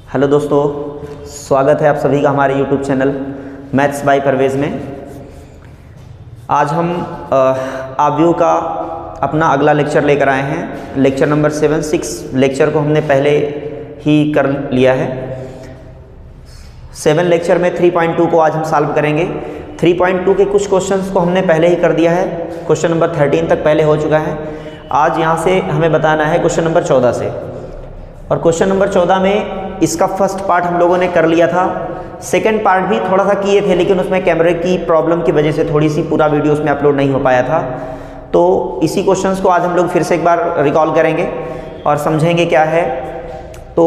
Hello दोस्तों, स्वागत है आप सभी का हमारे YouTube channel maths by Parvez में। आज हम आव्यूह का अपना अगला लेक्चर लेकर आए हैं। लेक्चर नंबर 6 लेक्चर को हमने पहले ही कर लिया है। 7 लेक्चर में 3.2 को आज हम सॉल्व करेंगे। 3.2 के कुछ क्वेश्चंस को हमने पहले ही कर दिया है। क्वेश्चन नंबर 13 तक पहले हो चुका है। आज यहाँ से हमें बताना है क्वेश्चन नंबर 14 से, और क्वेश्चन नंबर 14 में इसका फर्स्ट पार्ट हम लोगों ने कर लिया था। सेकंड पार्ट भी थोड़ा सा किए थे, लेकिन उसमें कैमरे की प्रॉब्लम की वजह से थोड़ी सी पूरा वीडियो उसमें अपलोड नहीं हो पाया था। तो इसी क्वेश्चंस को आज हम लोग फिर से एक बार रिकॉल करेंगे और समझेंगे क्या है। तो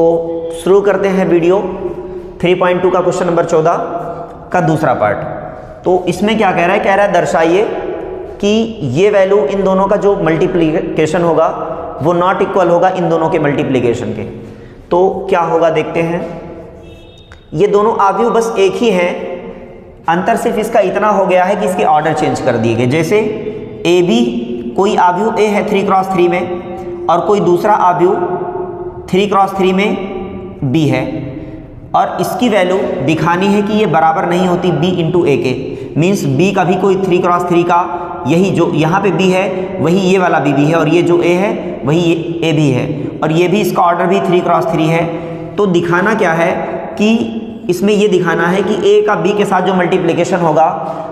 शुरू करते हैं वीडियो। 3.2 का क्वेश्चन नंबर 14 का दूसरा पार्ट। तो इसमें क्या कह रहा है? कह रहा है दर्शाइए कि ये वैल्यू इन दोनों का जो मल्टीप्लिकेशन होगा वो नॉट इक्वल होगा इन दोनों के मल्टीप्लिकेशन के। तो क्या होगा देखते हैं। ये दोनों आव्यूह बस एक ही हैं, अंतर सिर्फ इसका इतना हो गया है कि इसके ऑर्डर चेंज कर दिए गए। जैसे ए बी, कोई आव्यूह ए है 3x3 में और कोई दूसरा आव्यूह 3x3 में बी है, और इसकी वैल्यू दिखानी है कि ये बराबर नहीं होती b इंटू ए के। मीन्स b का भी कोई 3x3 का, यही जो यहाँ पे b है वही ये वाला b भी है, और ये जो a है वही ये a भी है, और ये भी इसका ऑर्डर भी 3x3 है। तो दिखाना क्या है कि इसमें ये दिखाना है कि a का b के साथ जो मल्टीप्लिकेशन होगा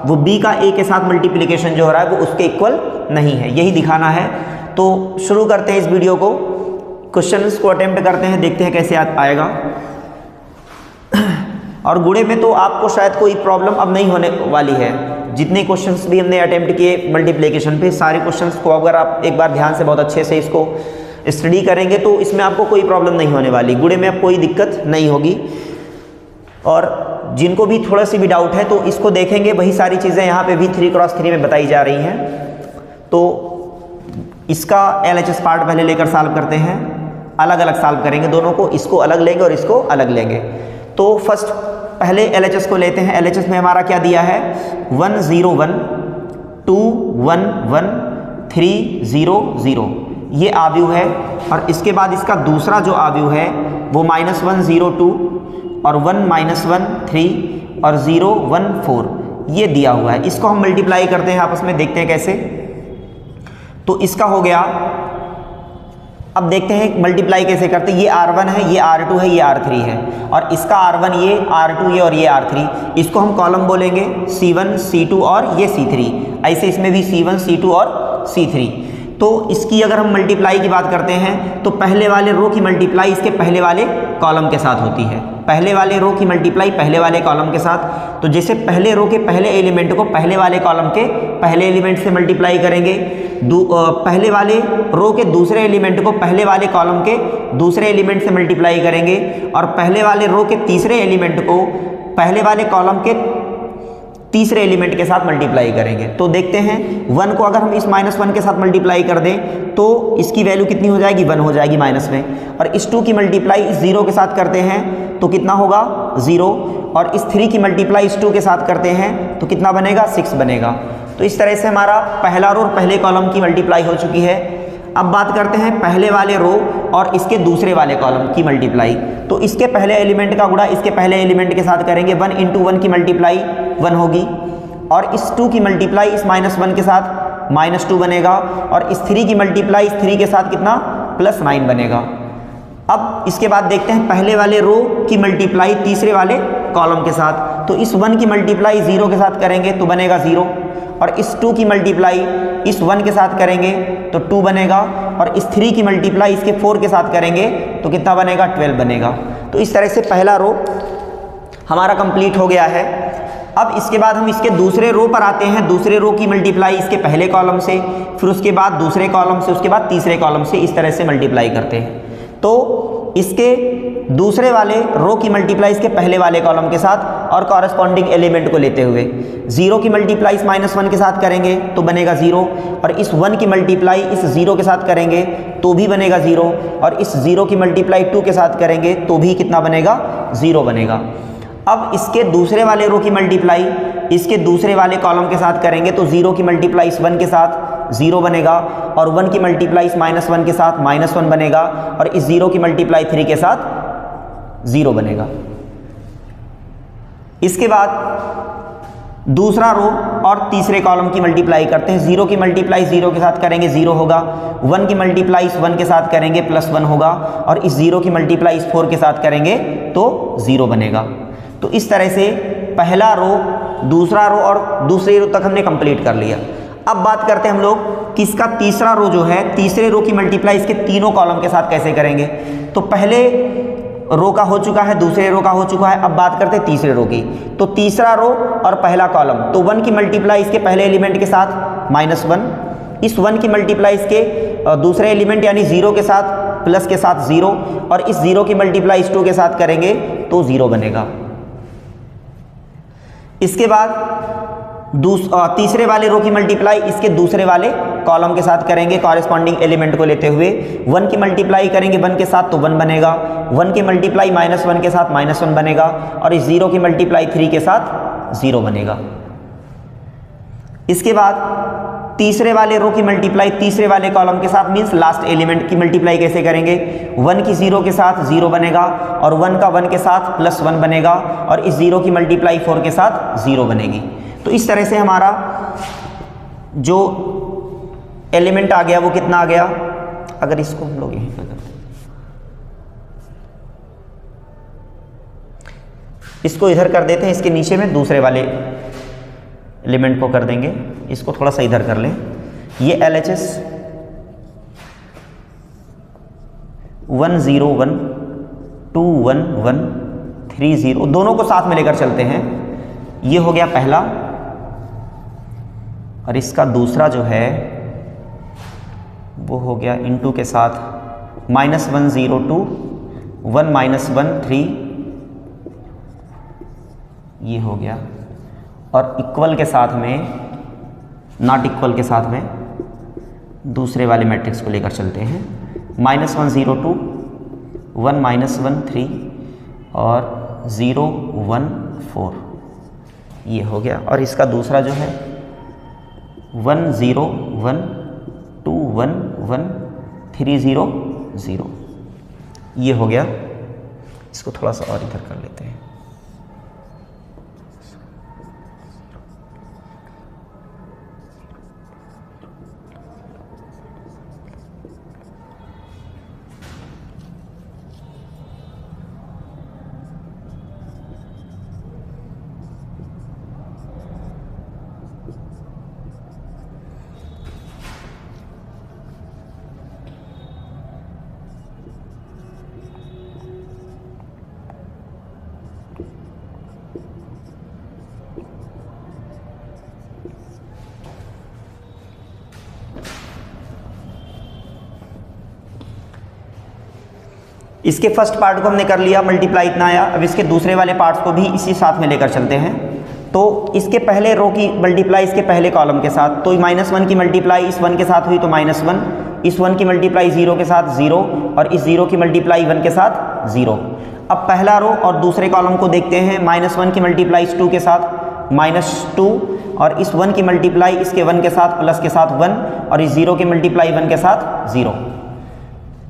वो b का a के साथ मल्टीप्लिकेशन जो हो रहा है वो उसके इक्वल नहीं है, यही दिखाना है। तो शुरू करते हैं इस वीडियो को, क्वेश्चन को अटेम्प्ट करते हैं, देखते हैं कैसे आएगा। और गुणे में तो आपको शायद कोई प्रॉब्लम अब नहीं होने वाली है। जितने क्वेश्चंस भी हमने अटेम्प्ट किए मल्टीप्लिकेशन पे, सारे क्वेश्चंस को अगर आप एक बार ध्यान से बहुत अच्छे से इसको स्टडी करेंगे तो इसमें आपको कोई प्रॉब्लम नहीं होने वाली। गुणे में अब कोई दिक्कत नहीं होगी। और जिनको भी थोड़ा सी भी डाउट है तो इसको देखेंगे, वही सारी चीज़ें यहाँ पे भी 3x3 में बताई जा रही हैं। तो इसका LHS पार्ट पहले लेकर सॉल्व करते हैं, अलग अलग सॉल्व करेंगे दोनों को, इसको अलग लेंगे और इसको अलग लेंगे। तो फर्स्ट पहले LHS को लेते हैं। LHS में हमारा क्या दिया है? 1 0 1 2 1 1 3 0 0, ये आव्यूह है। और इसके बाद इसका दूसरा जो आव्यूह है वो -1 0 2 और 1 -1 3 और 0 1 4, ये दिया हुआ है। इसको हम मल्टीप्लाई करते हैं आपस में, देखते हैं कैसे। तो इसका हो गया। अब देखते हैं मल्टीप्लाई कैसे करते हैं। ये R1 है, ये R2 है, ये R3 है, और इसका R1 ये, R2 ये और ये R3। इसको हम कॉलम बोलेंगे C1 C2 और ये C3। ऐसे इसमें भी C1 C2 और C3। तो इसकी अगर हम मल्टीप्लाई की बात करते हैं तो पहले वाले रो की मल्टीप्लाई इसके पहले वाले कॉलम के साथ होती है। पहले वाले रो की मल्टीप्लाई पहले वाले कॉलम के साथ। तो जैसे पहले रो के पहले एलिमेंट को पहले वाले कॉलम के पहले एलिमेंट से मल्टीप्लाई करेंगे, पहले वाले रो के दूसरे एलिमेंट को पहले वाले कॉलम के दूसरे एलिमेंट से मल्टीप्लाई करेंगे, और पहले वाले रो के तीसरे एलिमेंट को पहले वाले कॉलम के तीसरे एलिमेंट के साथ मल्टीप्लाई करेंगे। तो देखते हैं 1 को अगर हम इस -1 के साथ मल्टीप्लाई कर दें तो इसकी वैल्यू कितनी हो जाएगी? 1 हो जाएगी माइनस में। और इस 2 की मल्टीप्लाई इस 0 के साथ करते हैं तो कितना होगा? 0। और इस 3 की मल्टीप्लाई इस 2 के साथ करते हैं तो कितना बनेगा? 6 बनेगा। तो इस तरह से हमारा पहला रो और पहले कॉलम की मल्टीप्लाई हो चुकी है। अब बात करते हैं पहले वाले रो और इसके दूसरे वाले कॉलम की मल्टीप्लाई। तो इसके पहले एलिमेंट का गुणा इसके पहले एलिमेंट के साथ करेंगे। 1 × 1 की मल्टीप्लाई 1 होगी, और इस 2 की मल्टीप्लाई इस -1 के साथ -2 बनेगा, और इस 3 की मल्टीप्लाई इस 3 के साथ कितना? +9 बनेगा। अब इसके बाद देखते हैं पहले वाले रो की मल्टीप्लाई तीसरे वाले कॉलम के साथ। तो इस 1 की मल्टीप्लाई 0 के साथ करेंगे तो बनेगा 0, और इस 2 की मल्टीप्लाई इस 1 के साथ करेंगे तो 2 बनेगा, और इस 3 की मल्टीप्लाई इसके 4 के साथ करेंगे तो कितना बनेगा? 12 बनेगा। तो इस तरह से पहला रो हमारा कंप्लीट हो गया है। अब इसके बाद हम इसके दूसरे रो पर आते हैं। दूसरे रो की मल्टीप्लाई इसके पहले कॉलम से, फिर उसके बाद दूसरे कॉलम से, उसके बाद तीसरे कॉलम से, इस तरह से मल्टीप्लाई करते हैं। तो इसके दूसरे वाले रो की मल्टीप्लाई इसके पहले वाले कॉलम के साथ और कॉरेस्पॉन्डिंग एलिमेंट को लेते हुए 0 की मल्टीप्लाई इस -1 के साथ करेंगे तो बनेगा 0, और इस 1 की मल्टीप्लाई इस 0 के साथ करेंगे तो भी बनेगा 0, और इस 0 की मल्टीप्लाई 2 के साथ करेंगे तो भी कितना बनेगा? 0 बनेगा। अब इसके दूसरे वाले रो की मल्टीप्लाई इसके दूसरे वाले कॉलम के साथ करेंगे तो 0 की मल्टीप्लाई इस 1 के साथ 0 बनेगा, और 1 की मल्टीप्लाई इस -1 के साथ -1 बनेगा, और इस 0 की मल्टीप्लाई 3 के साथ 0 बनेगा। इसके बाद दूसरा रो और तीसरे कॉलम की मल्टीप्लाई करते हैं। 0 की मल्टीप्लाई 0 के साथ करेंगे 0 होगा, 1 की मल्टीप्लाई इस 1 के साथ करेंगे +1 होगा, और इस 0 की मल्टीप्लाई इस 4 के साथ करेंगे तो 0 बनेगा। तो इस तरह से पहला रो, दूसरा रो और दूसरे रो तक हमने कंप्लीट कर लिया। अब बात करते हैं हम लोग कि इसका तीसरा रो जो है, तीसरे रो की मल्टीप्लाई इसके तीनों कॉलम के साथ कैसे करेंगे। तो पहले रो का हो चुका है, दूसरे रो का हो चुका है, अब बात करते हैं तीसरे रो की। तो तीसरा रो और पहला कॉलम, तो 1 की मल्टीप्लाई इसके पहले एलिमेंट के साथ -1, इस 1 की मल्टीप्लाई इसके दूसरे एलिमेंट यानी 0 के साथ प्लस के साथ 0, और इस 0 की मल्टीप्लाई इस 2 के साथ करेंगे तो 0 बनेगा। इसके बाद तीसरे वाले रो की मल्टीप्लाई इसके दूसरे वाले कॉलम के साथ करेंगे, कॉरेस्पॉन्डिंग एलिमेंट को लेते हुए। 1 की मल्टीप्लाई करेंगे 1 के साथ तो 1 बनेगा, 1 की मल्टीप्लाई -1 के साथ -1 बनेगा, और इस 0 की मल्टीप्लाई 3 के साथ 0 बनेगा। इसके बाद तीसरे वाले रो की मल्टीप्लाई तीसरे वाले कॉलम के साथ मीन्स लास्ट एलिमेंट की मल्टीप्लाई कैसे करेंगे। 1 की 0 के साथ 0 बनेगा, और 1 का 1 के साथ +1 बनेगा, और इस 0 की मल्टीप्लाई 4 के साथ 0 बनेगी। तो इस तरह से हमारा जो एलिमेंट आ गया वो कितना आ गया, अगर इसको हम लोग यहीं पर करते हैं, इसको इधर कर देते हैं, इसके नीचे में दूसरे वाले एलिमेंट को कर देंगे, इसको थोड़ा सा इधर कर लें। ये LHS 1 0 1 2 1 1 3 0 दोनों को साथ में लेकर चलते हैं। ये हो गया पहला, और इसका दूसरा जो है वो हो गया इनटू के साथ -1 0 2 1 -1 3, ये हो गया, और इक्वल के साथ में नॉट इक्वल के साथ में दूसरे वाले मैट्रिक्स को लेकर चलते हैं। -1 0 2 1 -1 3 और 0 1 4, ये हो गया। और इसका दूसरा जो है 1 0 1 2 1 1 3 0 0, ये हो गया। इसको थोड़ा सा और इधर कर लेते हैं। इसके फर्स्ट पार्ट को हमने कर लिया, मल्टीप्लाई इतना आया। अब इसके दूसरे वाले पार्ट्स को भी इसी साथ में लेकर चलते हैं। तो इसके पहले रो की मल्टीप्लाई इसके पहले कॉलम के साथ, तो -1 की मल्टीप्लाई इस 1 के साथ हुई तो -1, इस 1 की मल्टीप्लाई 0 के साथ 0, और इस 0 की मल्टीप्लाई 1 के साथ 0। अब पहला रो और दूसरे कॉलम को देखते हैं। -1 की मल्टीप्लाई इस 2 के साथ -2, और इस 1 की मल्टीप्लाई इसके 1 के साथ प्लस के साथ 1, और इस 0 की मल्टीप्लाई 1 के साथ 0।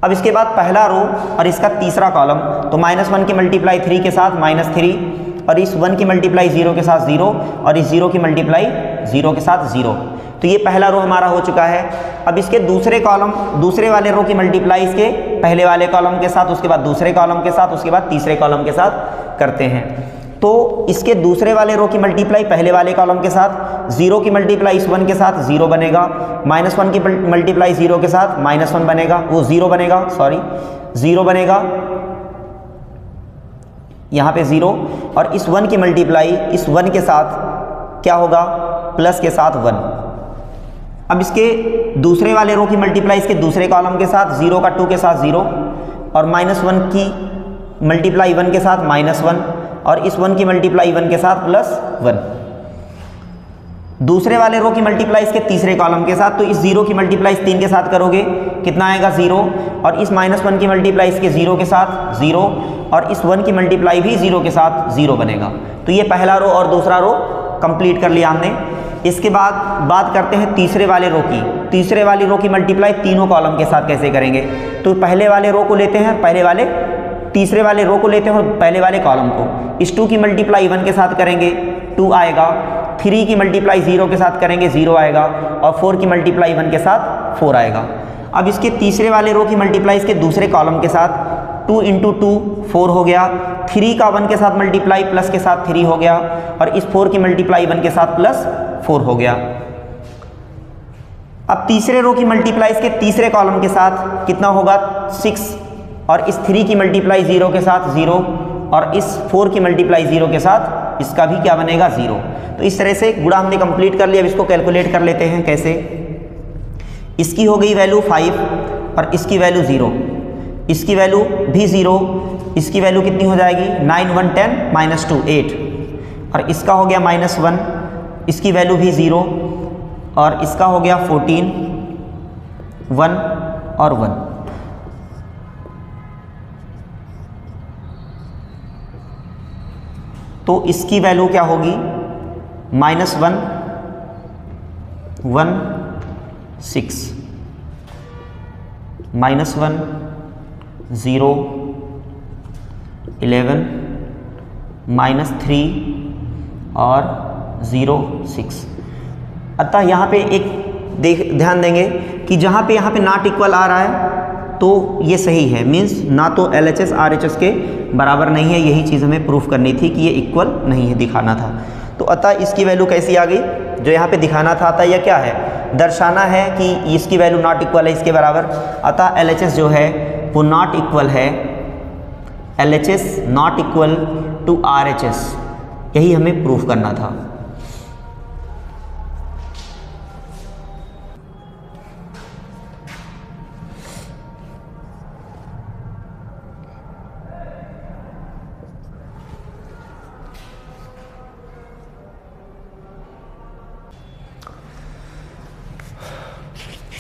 अब इसके बाद पहला रो और इसका तीसरा कॉलम, तो -1 की मल्टीप्लाई 3 के साथ -3, और इस 1 की मल्टीप्लाई 0 के साथ 0, और इस 0 की मल्टीप्लाई 0 के साथ 0। तो ये पहला रो हमारा हो चुका है। अब इसके दूसरे कॉलम, दूसरे वाले रो की मल्टीप्लाई इसके पहले वाले कॉलम के साथ, उसके बाद दूसरे कॉलम के साथ, उसके बाद तीसरे कॉलम के साथ करते हैं। तो इसके दूसरे वाले रो की मल्टीप्लाई पहले वाले कॉलम के साथ, 0 की मल्टीप्लाई इस 1 के साथ 0 बनेगा, -1 की मल्टीप्लाई 0 के साथ -1 बनेगा, वो 0 बनेगा, सॉरी 0 बनेगा, यहाँ पे 0, और इस 1 की मल्टीप्लाई इस 1 के साथ क्या होगा, प्लस के साथ 1। अब इसके दूसरे वाले रो की मल्टीप्लाई इसके दूसरे कॉलम के साथ, 0 का 2 के साथ 0, और -1 की मल्टीप्लाई 1 के साथ -1, और इस 1 की मल्टीप्लाई 1 के साथ +1। दूसरे वाले रो की मल्टीप्लाई इसके तीसरे कॉलम के साथ, तो इस 0 की मल्टीप्लाई इस 3 के साथ करोगे कितना आएगा 0, और इस -1 की मल्टीप्लाई इसके 0 के साथ 0, और इस 1 की मल्टीप्लाई भी 0 के साथ 0 बनेगा। तो ये पहला रो और दूसरा रो कंप्लीट कर लिया हमने। इसके बाद बात करते हैं तीसरे वाले रो की। तीसरे वाली रो की मल्टीप्लाई तीनों कॉलम के साथ कैसे करेंगे। तो पहले वाले रो को लेते हैं, पहले वाले तीसरे वाले रो को लेते हैं और पहले वाले कॉलम को। इस 2 की मल्टीप्लाई 1 के साथ करेंगे 2 आएगा, 3 की मल्टीप्लाई 0 के साथ करेंगे 0 आएगा, और 4 की मल्टीप्लाई 1 के साथ 4 आएगा। अब इसके तीसरे वाले रो की मल्टीप्लाई इसके दूसरे कॉलम के साथ 2 × 2 4 हो गया, 3 का 1 के साथ मल्टीप्लाई प्लस के साथ 3 हो गया, और इस 4 की मल्टीप्लाई 1 के साथ प्लस 4 हो गया। अब तीसरे रो की मल्टीप्लाई इसके तीसरे कॉलम के साथ कितना होगा 6, और इस 3 की मल्टीप्लाई 0 के साथ 0, और इस 4 की मल्टीप्लाई 0 के साथ इसका भी क्या बनेगा 0। तो इस तरह से गुणा हमने कंप्लीट कर लिया। अब इसको कैलकुलेट कर लेते हैं कैसे। इसकी हो गई वैल्यू 5 और इसकी वैल्यू 0, इसकी वैल्यू भी 0, इसकी वैल्यू कितनी हो जाएगी 9 1 10 -2 8, और इसका हो गया -1, इसकी वैल्यू भी 0, और इसका हो गया 14 1 और 1। तो इसकी वैल्यू क्या होगी -1 1 6 -1 0 11 -3 और 0 6। अतः यहाँ पे एक ध्यान देंगे कि जहाँ पे यहाँ पे नॉट इक्वल आ रहा है तो ये सही है, मीन्स ना तो LHS RHS के बराबर नहीं है। यही चीज़ हमें प्रूफ करनी थी कि ये इक्वल नहीं है, दिखाना था। तो अतः इसकी वैल्यू कैसी आ गई, जो यहाँ पे दिखाना था। अतः यह क्या है, दर्शाना है कि इसकी वैल्यू नॉट इक्वल है इसके बराबर। अतः LHS जो है वो नॉट इक्वल है, LHS not equal to RHS, यही हमें प्रूफ करना था।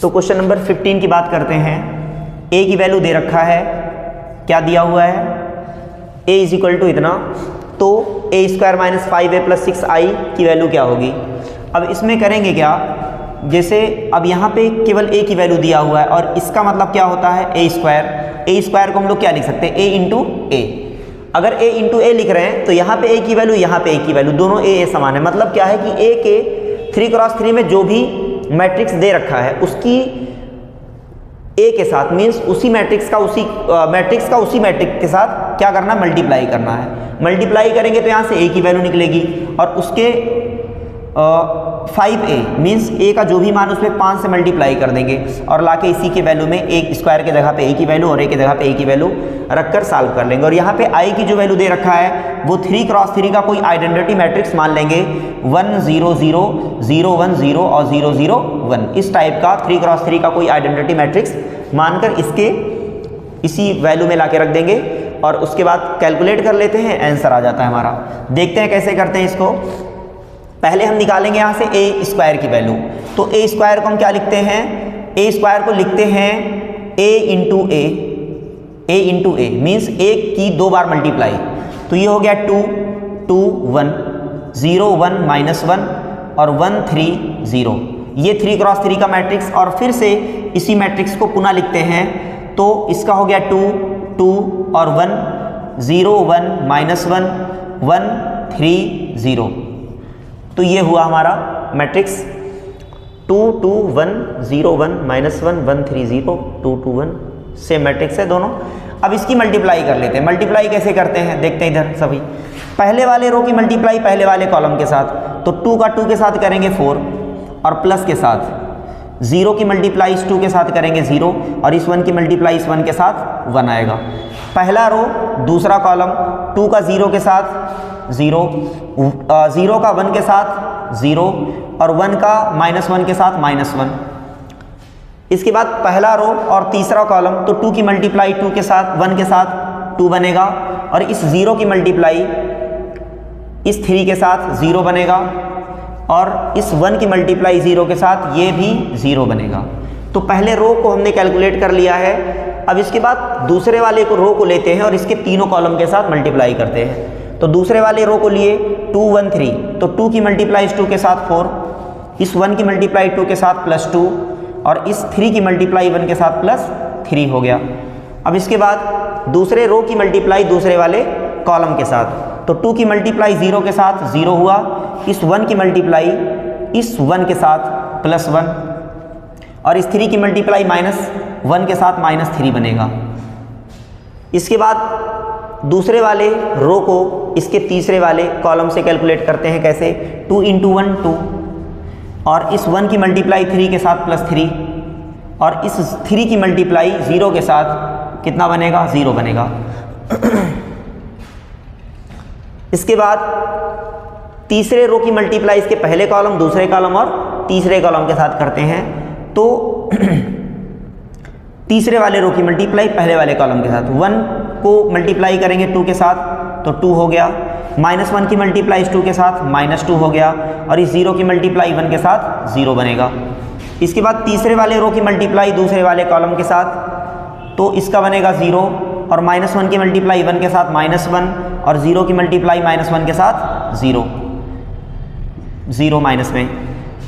तो क्वेश्चन नंबर 15 की बात करते हैं। a की वैल्यू दे रखा है, क्या दिया हुआ है, a = इतना, तो a² - 5a + 6i की वैल्यू क्या होगी। अब इसमें करेंगे क्या, जैसे अब यहाँ पे केवल a की वैल्यू दिया हुआ है और इसका मतलब क्या होता है a² को हम लोग क्या लिख सकते हैं a × a। अगर a × a लिख रहे हैं तो यहाँ पे a की वैल्यू, यहाँ पे a की वैल्यू, दोनों a समान है। मतलब क्या है कि a के 3×3 में जो भी मैट्रिक्स दे रखा है उसकी a के साथ, मीन्स उसी मैट्रिक्स का उसी मैट्रिक्स के साथ क्या करना, मल्टीप्लाई करना है। मल्टीप्लाई करेंगे तो यहाँ से a की वैल्यू निकलेगी, और उसके 5a मीन्स a का जो भी मान उसमें 5 से मल्टीप्लाई कर देंगे, और लाके इसी के वैल्यू में a² के जगह पे a की वैल्यू और a की जगह पे a की वैल्यू रखकर सॉल्व कर लेंगे। और यहाँ पे i की जो वैल्यू दे रखा है वो 3×3 का कोई आइडेंटिटी मैट्रिक्स मान लेंगे, 1 0 0 0 1 0 और 0 0 1। इस टाइप का 3×3 का कोई आइडेंटिटी मैट्रिक्स मानकर इसके इसी वैल्यू में लाके रख देंगे, और उसके बाद कैलकुलेट कर लेते हैं, आंसर आ जाता है हमारा। देखते हैं कैसे करते हैं इसको। पहले हम निकालेंगे यहाँ से a² की वैल्यू। तो a² को हम क्या लिखते हैं, a² को लिखते हैं a × a मीन्स a की 2 बार मल्टीप्लाई। तो ये हो गया 2 2 1 0 1 -1 और 1 3 0। ये 3×3 का मैट्रिक्स, और फिर से इसी मैट्रिक्स को पुनः लिखते हैं। तो इसका हो गया 2 2 और 1 0 1 -1 1 3 0। तो ये हुआ हमारा मैट्रिक्स 2 2 1 0 1 -1 1 3 0 2 2 1। सेम मैट्रिक्स है दोनों। अब इसकी मल्टीप्लाई कर लेते हैं। मल्टीप्लाई कैसे करते हैं देखते हैं इधर सभी। पहले वाले रो की मल्टीप्लाई पहले वाले कॉलम के साथ, तो 2 का 2 के साथ करेंगे 4 और प्लस के साथ, 0 की मल्टीप्लाई इस 2 के साथ करेंगे 0, और इस 1 की मल्टीप्लाई इस 1 के साथ 1 आएगा। पहला रो दूसरा कॉलम, 2 का 0 के साथ 0, 0 का 1 के साथ 0 और 1 का -1 के साथ -1। इसके बाद पहला रो और तीसरा कॉलम, तो 2 की मल्टीप्लाई 2 के साथ 1 के साथ 2 बनेगा, और इस 0 की मल्टीप्लाई इस 3 के साथ 0 बनेगा, और इस 1 की मल्टीप्लाई 0 के साथ ये भी 0 बनेगा। तो पहले रो को हमने कैलकुलेट कर लिया है। अब इसके बाद दूसरे वाले रो को लेते हैं और इसके तीनों कॉलम के साथ मल्टीप्लाई करते हैं। तो दूसरे वाले रो को लिए 2 1 3, तो 2 की मल्टीप्लाई इस 2 के साथ 4, इस 1 की मल्टीप्लाई 2 के साथ +2, और इस 3 की मल्टीप्लाई 1 के साथ +3 हो गया। अब इसके बाद दूसरे रो की मल्टीप्लाई दूसरे वाले कॉलम के साथ, तो 2 की मल्टीप्लाई 0 के साथ 0 हुआ, इस 1 की मल्टीप्लाई इस 1 के साथ +1, और इस 3 की मल्टीप्लाई -1 के साथ -3 बनेगा। इसके बाद दूसरे वाले रो को इसके तीसरे वाले कॉलम से कैलकुलेट करते हैं। कैसे? 2 × 1 2, और इस 1 की मल्टीप्लाई 3 के साथ +3, और इस 3 की मल्टीप्लाई 0 के साथ कितना बनेगा? 0 बनेगा। इसके बाद तीसरे रो की मल्टीप्लाई इसके पहले कॉलम, दूसरे कॉलम और तीसरे कॉलम के साथ करते हैं, तो तीसरे वाले रो की मल्टीप्लाई पहले वाले कॉलम के साथ, 1 को मल्टीप्लाई करेंगे 2 के साथ तो 2 हो गया, -1 की मल्टीप्लाई इस 2 के साथ -2 हो गया, और इस 0 की मल्टीप्लाई 1 के साथ 0 बनेगा। इसके बाद तीसरे वाले रो की मल्टीप्लाई दूसरे वाले कॉलम के साथ, तो इसका बनेगा 0, और -1 की मल्टीप्लाई 1 के साथ -1, और 0 की मल्टीप्लाई -1 के साथ 0 माइनस में।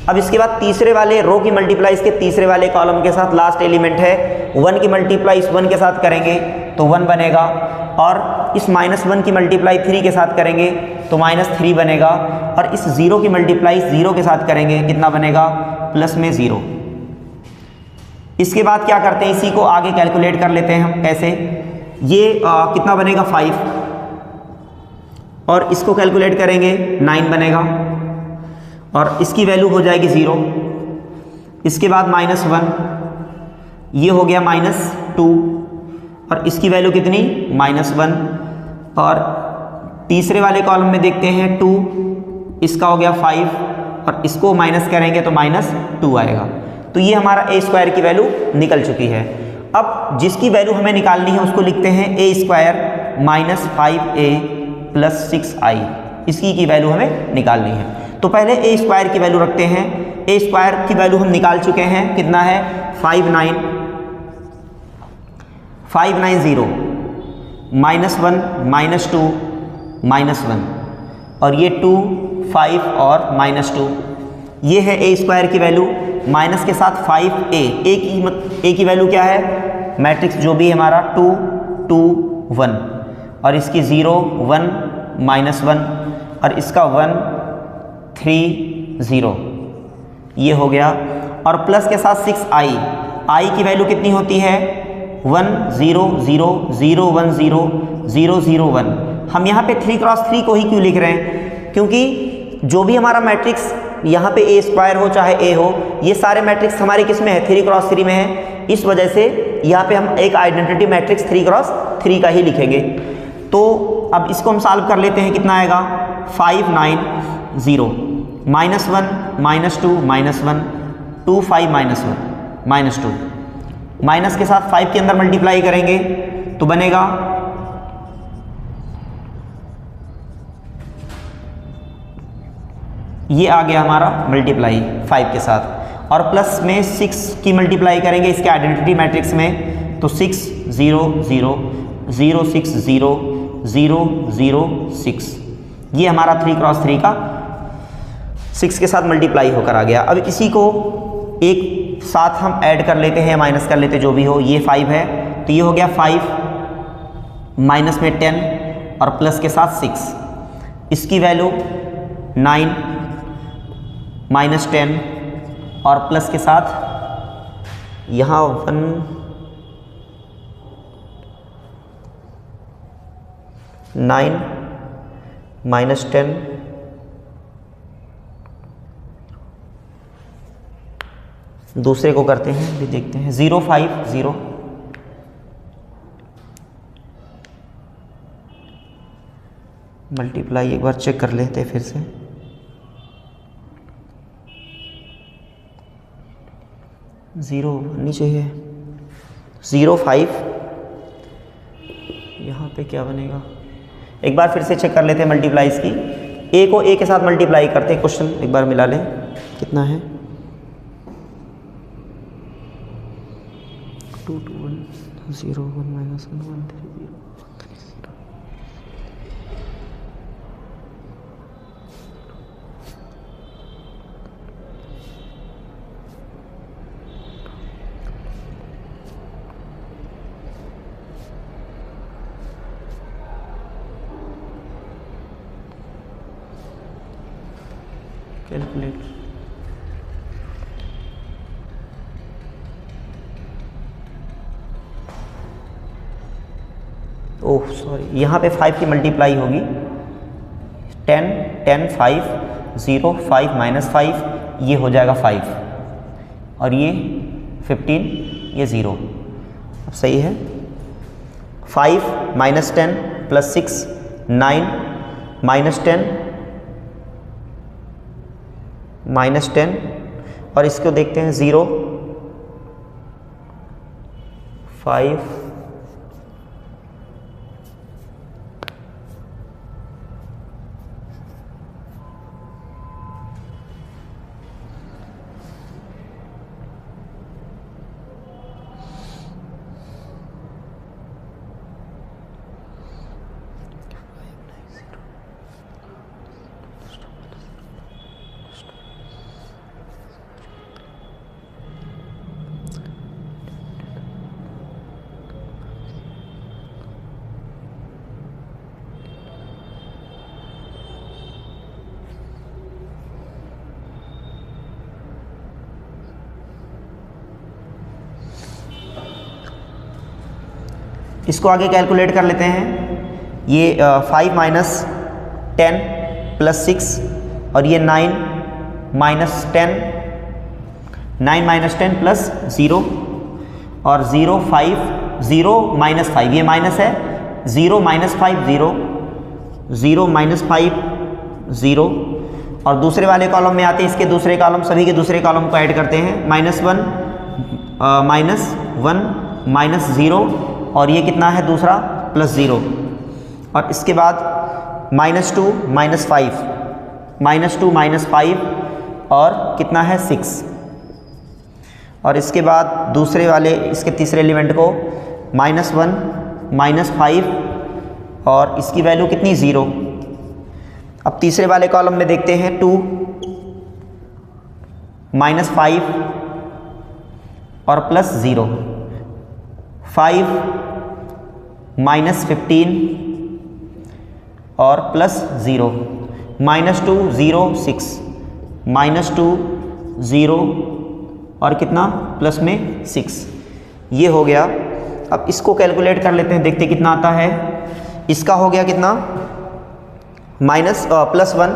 अब इसके बाद तीसरे वाले रो की मल्टीप्लाई इसके तीसरे वाले कॉलम के साथ, लास्ट एलिमेंट है, 1 की मल्टीप्लाई इस 1 के साथ करेंगे तो 1 बनेगा, और इस -1 की मल्टीप्लाई 3 के साथ करेंगे तो -3 बनेगा, और इस 0 की मल्टीप्लाई 0 के साथ करेंगे कितना बनेगा? +0। इसके बाद क्या करते हैं, इसी को आगे कैलकुलेट कर लेते हैं हम। कैसे? ये कितना बनेगा? 5, और इसको कैलकुलेट करेंगे 9 बनेगा, और इसकी वैल्यू हो जाएगी 0। इसके बाद -1, ये हो गया -2, और इसकी वैल्यू कितनी? -1, और तीसरे वाले कॉलम में देखते हैं 2, इसका हो गया 5, और इसको माइनस करेंगे तो -2 आएगा। तो ये हमारा a² की वैल्यू निकल चुकी है। अब जिसकी वैल्यू हमें निकालनी है उसको लिखते हैं a² -5a + 6i, इसकी की वैल्यू हमें निकालनी है। तो पहले a² की वैल्यू रखते हैं। a² की वैल्यू हम निकाल चुके हैं, कितना है? 590 -1 -2 -1, और ये 2 5 और -2, ये है a² की वैल्यू। माइनस के साथ 5a की वैल्यू क्या है? मैट्रिक्स जो भी हमारा 2 2 1, और इसकी 0 1 -1, और इसका 1 3 0, ये हो गया। और प्लस के साथ 6i की वैल्यू कितनी होती है? 1 0 0 0 1 0 0 0 1। हम यहाँ पे 3 × 3 को ही क्यों लिख रहे हैं? क्योंकि जो भी हमारा मैट्रिक्स यहाँ पे a² हो चाहे a हो, ये सारे मैट्रिक्स हमारे किस में है? 3 × 3 में है। इस वजह से यहाँ पे हम एक आइडेंटिटी मैट्रिक्स 3 × 3 का ही लिखेंगे। तो अब इसको हम सॉल्व कर लेते हैं, कितना आएगा? 5 9 0 -1 -2 -1 2 5 -1 -2, माइनस के साथ 5 के अंदर मल्टीप्लाई करेंगे तो बनेगा ये आ गया हमारा मल्टीप्लाई 5 के साथ, और प्लस में 6 की मल्टीप्लाई करेंगे इसके आइडेंटिटी मैट्रिक्स में, तो 6 0 0 0 6 0 0 0 6, ये हमारा 3 × 3 का 6 के साथ मल्टीप्लाई होकर आ गया। अब इसी को एक साथ हम ऐड कर लेते हैं, माइनस कर लेते, जो भी हो। ये 5 है तो ये हो गया 5 माइनस में 10 और प्लस के साथ 6, इसकी वैल्यू 9 -10 और प्लस के साथ यहाँ 1 9 -10 दूसरे को करते हैं, भी देखते हैं। 0 5 0 मल्टीप्लाई एक बार चेक कर लेते हैं फिर से। 0 नीचे है, 0 5, यहाँ पे क्या बनेगा? एक बार फिर से चेक कर लेते हैं मल्टीप्लाईज की। a को a के साथ मल्टीप्लाई करते हैं, क्वेश्चन एक बार मिला लें, कितना है? 2 2 1 0 1 -1 1 3 0। कैलकुलेट, ओह सॉरी, यहाँ पे 5 की मल्टीप्लाई होगी, 10 10 5 0 5 माइनस 5, ये हो जाएगा 5 और ये 15, ये 0। अब सही है। 5 माइनस 10 प्लस 6 9 माइनस 10 माइनस 10 और इसको देखते हैं 0 5 इसको आगे कैलकुलेट कर लेते हैं। ये 5 माइनस 10 प्लस 6 और ये 9 माइनस 10, 9 माइनस 10 प्लस 0 और 0 5 0 माइनस 5, ये माइनस है, 0 माइनस 5 0 0 माइनस 5 0 और दूसरे वाले कॉलम में आते हैं, इसके दूसरे कॉलम, सभी के दूसरे कॉलम को ऐड करते हैं, -1 माइनस 1 माइनस 0 और ये कितना है दूसरा +0 और इसके बाद -2 माइनस 5, -2 माइनस 5 और कितना है 6 और इसके बाद दूसरे वाले, इसके तीसरे एलिमेंट को -1 माइनस 5 और इसकी वैल्यू कितनी 0। अब तीसरे वाले कॉलम में देखते हैं 2 माइनस 5 और +0, 5 माइनस 15 और +0, -2 0 6 -2 0 और कितना प्लस में 6, ये हो गया। अब इसको कैलकुलेट कर लेते हैं, देखते कितना आता है। इसका हो गया कितना +1,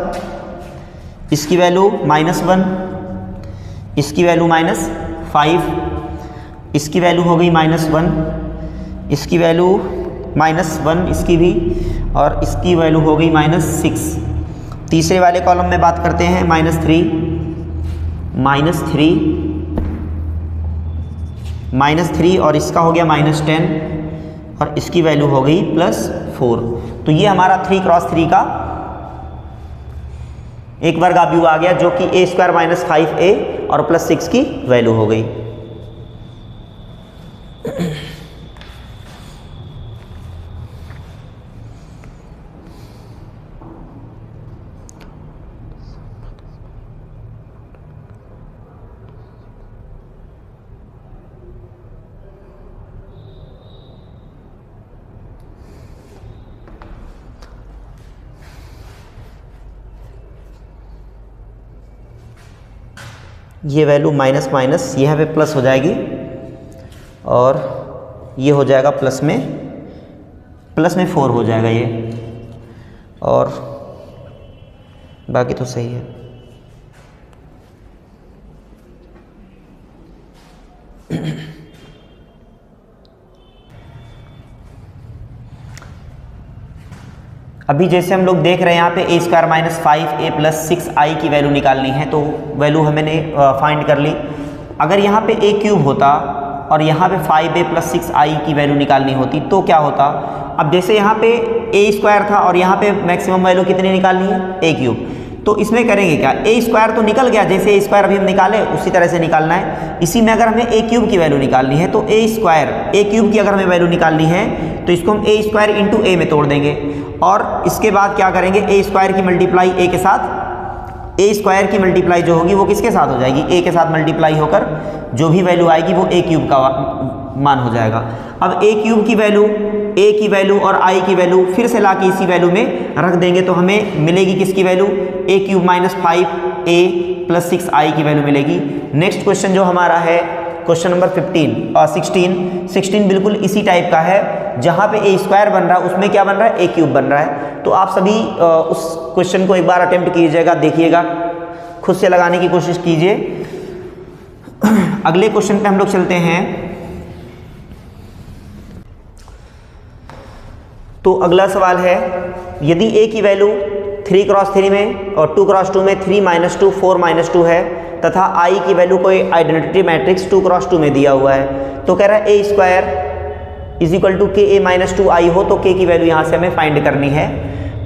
इसकी वैल्यू -1, इसकी वैल्यू -5, इसकी वैल्यू हो गई -1, इसकी वैल्यू -1 इसकी भी और इसकी वैल्यू हो गई -6। तीसरे वाले कॉलम में बात करते हैं -3 -3 और इसका हो गया -10 और इसकी वैल्यू हो गई +4। तो ये हमारा 3 क्रॉस 3 का एक वर्ग व्यू आ गया, जो कि a² - 5a और +6 की वैल्यू हो गई। ये वैल्यू माइनस माइनस यहाँ पे प्लस हो जाएगी और ये हो जाएगा प्लस में 4 हो जाएगा ये, और बाकी तो सही है। अभी जैसे हम लोग देख रहे हैं यहाँ पे a² - 5a + 6i की वैल्यू निकालनी है, तो वैल्यू हमने फाइंड कर ली। अगर यहाँ पे a³ होता और यहाँ पे 5a + 6i की वैल्यू निकालनी होती तो क्या होता। अब जैसे यहाँ पे a² था और यहाँ पे मैक्सिमम वैल्यू कितनी निकालनी है a³, तो इसमें करेंगे क्या, a² तो निकल गया, जैसे a² अभी हम निकाले उसी तरह से निकालना है। इसी में अगर हमें a³ की वैल्यू निकालनी है तो a³ की अगर हमें वैल्यू निकालनी है तो इसको हम a² × a में तोड़ देंगे और इसके बाद क्या करेंगे, a² की मल्टीप्लाई a के साथ ए स्क्वायर की मल्टीप्लाई जो होगी वो किसके साथ हो जाएगी, ए के साथ मल्टीप्लाई होकर जो भी वैल्यू आएगी वो ए क्यूब का मान हो जाएगा। अब ए क्यूब की वैल्यू, ए की वैल्यू और आई की वैल्यू फिर से ला के इसी वैल्यू में रख देंगे तो हमें मिलेगी किसकी value, a cube minus 5a plus 6i की वैल्यू मिलेगी। नेक्स्ट क्वेश्चन जो हमारा है क्वेश्चन नंबर 16 बिल्कुल इसी टाइप का है, जहाँ पे ए स्क्वायर बन रहा है उसमें क्या बन रहा है, ए क्यूब बन रहा है। तो आप सभी उस क्वेश्चन को एक बार अटेम्प्ट कीजिएगा, देखिएगा, खुद से लगाने की कोशिश कीजिए। अगले क्वेश्चन पे हम लोग चलते हैं। तो अगला सवाल है, यदि a की वैल्यू 3×3 में और 2×2 में 3 - 2 4 - 2 है तथा i की वैल्यू कोई आइडेंटिटी मैट्रिक्स 2×2 में दिया हुआ है, तो कह रहा है a square is equal to k a - 2i हो, तो k की वैल्यू यहाँ से हमें फाइंड करनी है।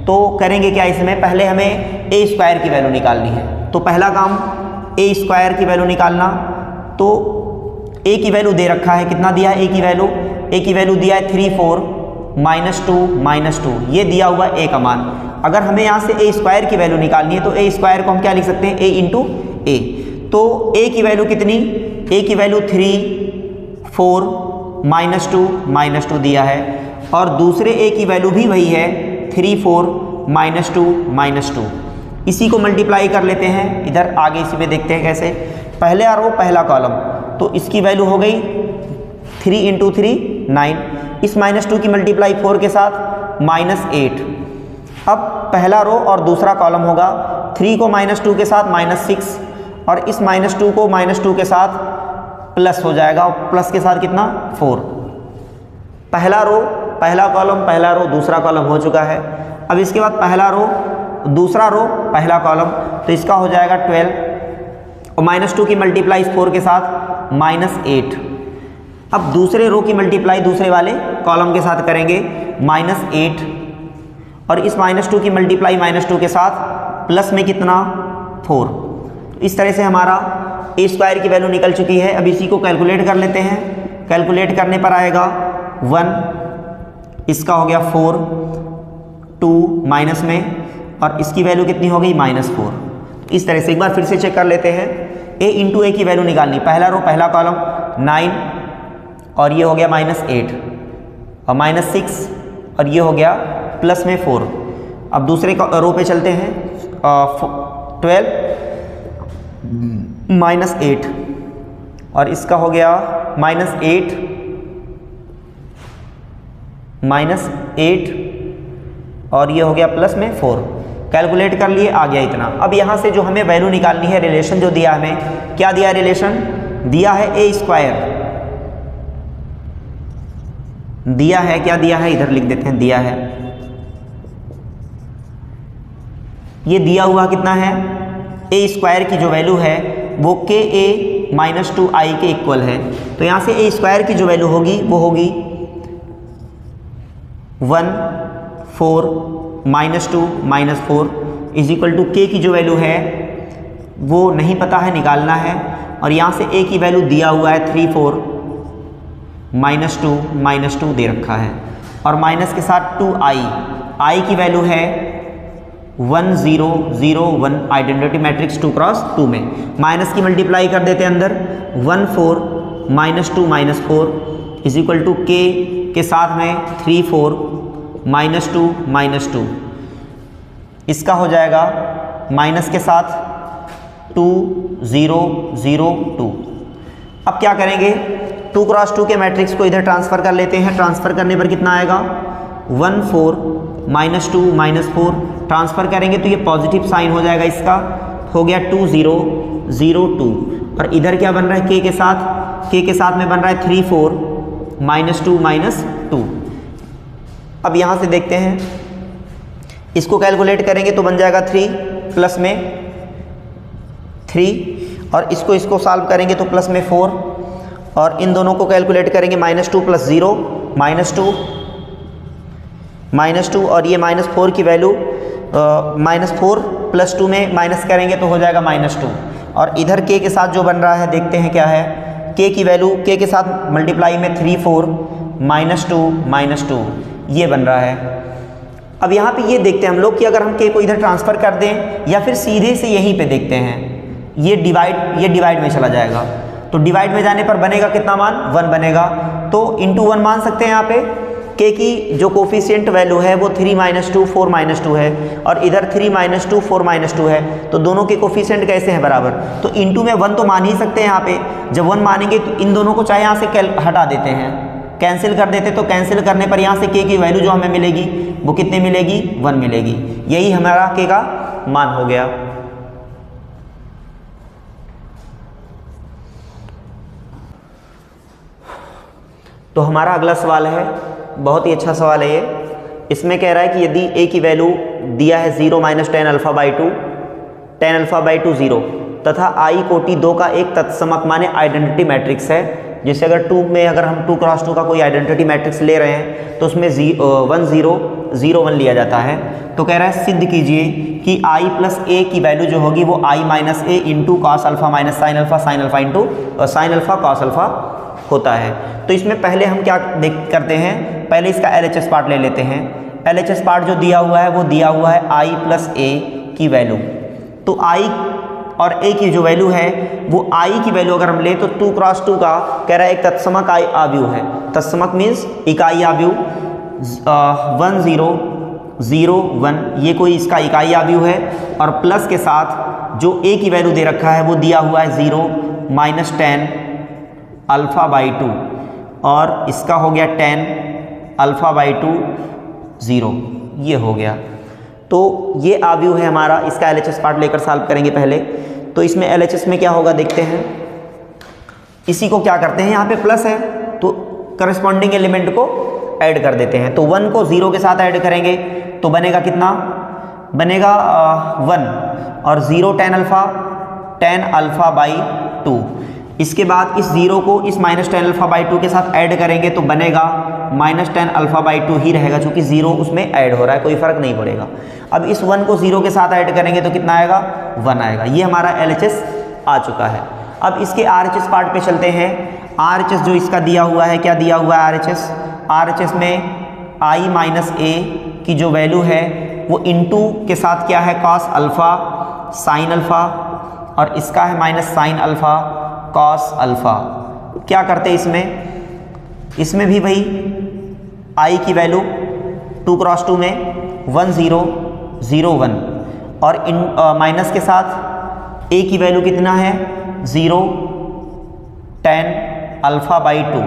तो करेंगे क्या, इसमें पहले हमें a स्क्वायर की वैल्यू निकालनी है। तो पहला काम a स्क्वायर की वैल्यू निकालना। तो a की वैल्यू दे रखा है, कितना दिया है a की वैल्यू दिया है 3 4 -2 -2, ये दिया हुआ a का मान। अगर हमें यहाँ से a स्क्वायर की वैल्यू निकालनी है तो a स्क्वायर को हम क्या लिख सकते हैं, a इंटू a। तो a की वैल्यू कितनी, a की वैल्यू 3 4 -2 दिया है, और दूसरे a की वैल्यू भी वही है 3 4 -2 इसी को मल्टीप्लाई कर लेते हैं। इधर आगे इसी में देखते हैं कैसे। पहले रो पहला कॉलम, तो इसकी वैल्यू हो गई 3 × 3 9, इस -2 की मल्टीप्लाई 4 के साथ -8। अब पहला रो और दूसरा कॉलम होगा, 3 को -2 के साथ -6 और इस -2 को -2 के साथ प्लस हो जाएगा, और प्लस के साथ कितना 4। पहला रो पहला कॉलम, पहला रो दूसरा कॉलम हो चुका है। अब इसके बाद पहला रो दूसरा रो पहला कॉलम, तो इसका हो जाएगा 12 और -2 की मल्टीप्लाई 4 के साथ -8। अब दूसरे रो की मल्टीप्लाई दूसरे वाले कॉलम के साथ करेंगे -8, और इस -2 की मल्टीप्लाई -2 के साथ प्लस में कितना 4। इस तरह से हमारा a स्क्वायर की वैल्यू निकल चुकी है। अब इसी को कैलकुलेट कर लेते हैं। कैलकुलेट करने पर आएगा 1, इसका हो गया 4 2 माइनस में, और इसकी वैल्यू कितनी हो गई -4। इस तरह से एक बार फिर से चेक कर लेते हैं। a इंटू a की वैल्यू निकालनी, पहला रो पहला कॉलम 9 और ये हो गया -8 और -6 और ये हो गया प्लस में 4। अब दूसरे रो पे चलते हैं, 12 -8 और इसका हो गया -8 और ये हो गया प्लस में 4। कैलकुलेट कर लिए, आ गया इतना। अब यहाँ से जो हमें वैल्यू निकालनी है, रिलेशन जो दिया हमें, क्या दिया रिलेशन दिया है, a स्क्वायर दिया है, क्या दिया है इधर लिख देते हैं, दिया है। ये दिया हुआ कितना है, a स्क्वायर की जो वैल्यू है वो ka - 2i के इक्वल है। तो यहाँ से a स्क्वायर की जो वैल्यू होगी वो होगी 1 4 -2 -4 इज इक्वल टू k की जो वैल्यू है वो नहीं पता है, निकालना है। और यहाँ से a की वैल्यू दिया हुआ है 3 4 -2 दे रखा है, और माइनस के साथ 2i की वैल्यू है 1 0 0 1 आइडेंटिटी मैट्रिक्स 2×2 में। माइनस की मल्टीप्लाई कर देते हैं अंदर, 1 4 -2 -4 इज इक्वल टू k के साथ में 3 4 -2 इसका हो जाएगा माइनस के साथ 2 0 0 2। अब क्या करेंगे, 2×2 के मैट्रिक्स को इधर ट्रांसफ़र कर लेते हैं। ट्रांसफ़र करने पर कितना आएगा, 1 4 -2 -4 ट्रांसफ़र करेंगे तो ये पॉजिटिव साइन हो जाएगा, इसका हो गया 2 0 0 2। और इधर क्या बन रहा है, k के साथ में बन रहा है 3 4 -2 -2। अब यहाँ से देखते हैं, इसको कैलकुलेट करेंगे तो बन जाएगा 3 प्लस में 3, और इसको सॉल्व करेंगे तो प्लस में 4, और इन दोनों को कैलकुलेट करेंगे -2 + 0 -2 और ये -4 की वैल्यू -4 + 2 में माइनस करेंगे तो हो जाएगा -2। और इधर k के साथ जो बन रहा है देखते हैं क्या है, k की वैल्यू k के साथ मल्टीप्लाई में 3 4 -2 ये बन रहा है। अब यहाँ पे ये देखते हैं हम लोग कि अगर हम के को इधर ट्रांसफ़र कर दें या फिर सीधे से यहीं पे देखते हैं, ये डिवाइड में चला जाएगा, तो डिवाइड में जाने पर बनेगा कितना मान, 1 बनेगा। तो इंटू 1 मान सकते हैं यहाँ पे। के की जो कोफिशिएंट वैल्यू है वो 3 - 2 4 - 2 है, और इधर 3 - 2 4 - 2 है, तो दोनों के कोफिशिएंट कैसे हैं, बराबर। तो इंटू में 1 तो मान ही सकते हैं यहाँ पे। जब 1 मानेंगे तो इन दोनों को चाहे यहाँ से हटा देते हैं, कैंसिल कर देते, तो कैंसिल करने पर यहाँ से के की वैल्यू जो हमें मिलेगी वो कितनी मिलेगी, 1 मिलेगी। यही हमारा के का मान हो गया। तो हमारा अगला सवाल है, बहुत ही अच्छा सवाल है ये। इसमें कह रहा है कि यदि a की वैल्यू दिया है 0 - tan α/2, tan α/2 0 तथा i कोटि 2 का एक तत्समक माने आइडेंटिटी मैट्रिक्स है, जैसे अगर 2 में अगर हम 2 × 2 का कोई आइडेंटिटी मैट्रिक्स ले रहे हैं तो उसमें 1 0 0 1 लिया जाता है। तो कह रहा है सिद्ध कीजिए कि i + a की वैल्यू जो होगी वो i - a into cos α - sin α into sin α cos α होता है। तो इसमें पहले हम क्या करते हैं, पहले इसका LHS पार्ट ले लेते हैं। LHS पार्ट जो दिया हुआ है वो दिया हुआ है i + a की वैल्यू। तो i और a की जो वैल्यू है वो i की वैल्यू अगर हम ले तो 2 × 2 का कह रहा है एक तत्समक आव्यूह है। तत्समक मीन्स इकाई आव्यूह 1 0 0 1, ये कोई इसका इकाई आव्यूह है, और प्लस के साथ जो a की वैल्यू दे रखा है वो दिया हुआ है 0 - tan α/2, और इसका हो गया tan α/2 0, ये हो गया। तो ये आव्यूह है हमारा। इसका LHS पार्ट लेकर सॉल्व करेंगे पहले। तो इसमें LHS में क्या होगा देखते हैं। इसी को क्या करते हैं, यहाँ पे प्लस है तो करस्पॉन्डिंग एलिमेंट को ऐड कर देते हैं। तो 1 को 0 के साथ ऐड करेंगे तो बनेगा कितना, बनेगा 1, और 0 tan α/2। इसके बाद इस 0 को इस -tan α/2 के साथ ऐड करेंगे तो बनेगा -tan α/2 ही रहेगा, क्योंकि 0 उसमें ऐड हो रहा है, कोई फर्क नहीं पड़ेगा। अब इस 1 को 0 के साथ ऐड करेंगे तो कितना आएगा, 1 आएगा। ये हमारा LHS आ चुका है। अब इसके RHS पार्ट पे चलते हैं। RHS जो इसका दिया हुआ है, क्या दिया हुआ है RHS में i - a की जो वैल्यू है वो इंटू के साथ क्या है, cos α sin α, और इसका है -sin α cos α। क्या करते हैं इसमें भी वही i की वैल्यू 2 × 2 में 1 0 0 1, और माइनस के साथ a की वैल्यू कितना है 0 tan α/2,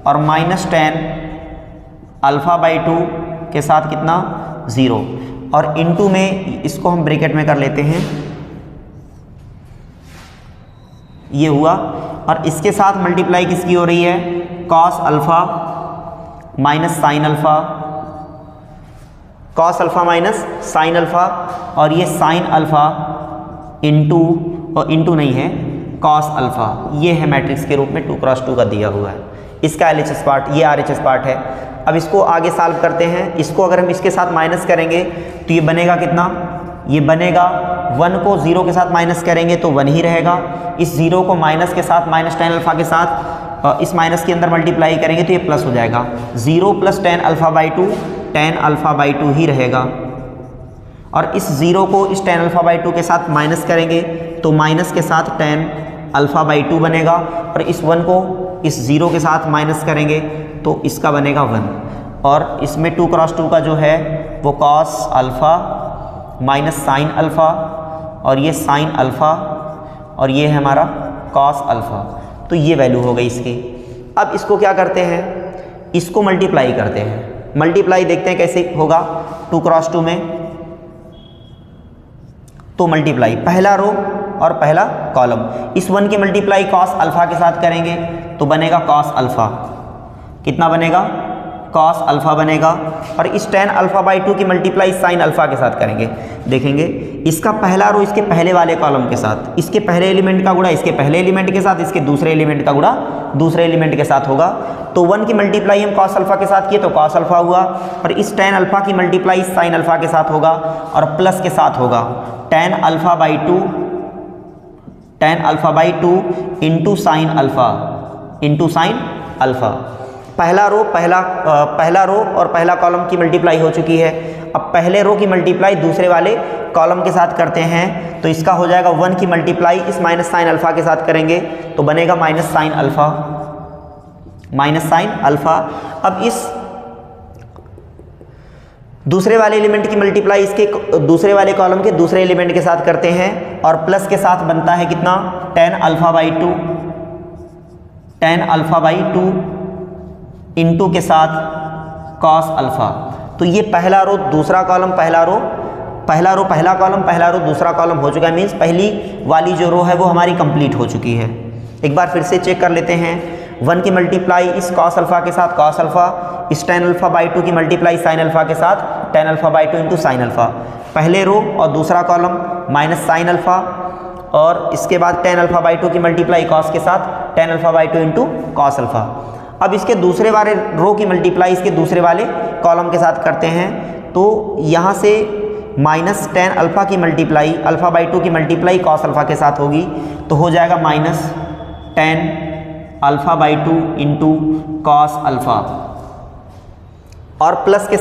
और -tan α/2 के साथ कितना 0, और इंटू में इसको हम ब्रैकेट में कर लेते हैं, ये हुआ। और इसके साथ मल्टीप्लाई किसकी हो रही है, cos α sin α, cos α sin α, और ये sin α इंटू नहीं है cos α, ये है मैट्रिक्स के रूप में 2 × 2 का दिया हुआ है। इसका LHS पार्ट, ये RHS पार्ट है। अब इसको आगे सॉल्व करते हैं। इसको अगर हम इसके साथ माइनस करेंगे तो ये बनेगा कितना, ये बनेगा 1 को 0 के साथ माइनस करेंगे तो 1 ही रहेगा। इस 0 को माइनस के साथ -tan α के साथ इस माइनस के अंदर मल्टीप्लाई करेंगे तो ये प्लस हो जाएगा। 0 + tan α/2 tan α/2 ही रहेगा, और इस 0 को इस tan α/2 के साथ माइनस करेंगे तो माइनस के साथ tan α/2 बनेगा, और इस 1 को इस 0 के साथ माइनस करेंगे तो इसका बनेगा 1, और इसमें 2 × 2 का जो है वो cos α sin α, और ये sin α, और ये है हमारा cos α। तो ये वैल्यू हो गई इसकी। अब इसको क्या करते हैं, इसको मल्टीप्लाई करते हैं। मल्टीप्लाई देखते हैं कैसे होगा 2 × 2 में। तो मल्टीप्लाई पहला रो और पहला कॉलम, इस 1 की मल्टीप्लाई cos α के साथ करेंगे तो बनेगा cos α, कितना बनेगा cos α बनेगा, और इस tan α/2 की मल्टीप्लाई sin α के साथ करेंगे। देखेंगे इसका पहला रो इसके पहले वाले कॉलम के साथ, इसके पहले एलिमेंट का गुणा इसके पहले एलिमेंट के साथ, इसके दूसरे एलिमेंट का गुणा दूसरे एलिमेंट के साथ होगा। तो 1 की मल्टीप्लाई हम cos α के साथ किए तो cos α हुआ, और इस tan α की मल्टीप्लाई sin α के साथ होगा, और प्लस के साथ होगा tan α/2 इंटू sin α। पहला रो और पहला कॉलम की मल्टीप्लाई हो चुकी है। अब पहले रो की मल्टीप्लाई दूसरे वाले कॉलम के साथ करते हैं, तो इसका हो जाएगा 1 की मल्टीप्लाई इस माइनस साइन अल्फा के साथ करेंगे तो बनेगा minus sine alpha, minus sine alpha. अब इस दूसरे वाले एलिमेंट की मल्टीप्लाई इसके दूसरे वाले कॉलम के दूसरे एलिमेंट के साथ करते हैं और प्लस के साथ बनता है कितना, tan alpha by 2, tan alpha by 2 into के साथ cos अल्फा। तो ये पहला रो दूसरा कॉलम पहला रो, पहला रो पहला कॉलम पहला रो दूसरा कॉलम हो चुका है, मीन्स पहली वाली जो रो है वो हमारी कंप्लीट हो चुकी है। एक बार फिर से चेक कर लेते हैं, 1 की मल्टीप्लाई इस cos अल्फा के साथ cos अल्फा, इस tan अल्फा बाई 2 की मल्टीप्लाई sin अल्फा के साथ tan alpha by 2 into sine alpha. पहले रो और दूसरा कॉलम माइनस साइन अल्फा और इसके बाद tan अल्फा बाई 2 की मल्टीप्लाई cos के साथ tan alpha by 2 into cos alpha. अब इसके दूसरे वाले रो की मल्टीप्लाई इसके दूसरे वाले कॉलम के साथ करते हैं, तो यहाँ से माइनस tan अल्फा की मल्टीप्लाई अल्फा बाई 2 की मल्टीप्लाई cos अल्फा के साथ होगी, तो हो जाएगा minus tan alpha by 2 into cos alpha और प्लस के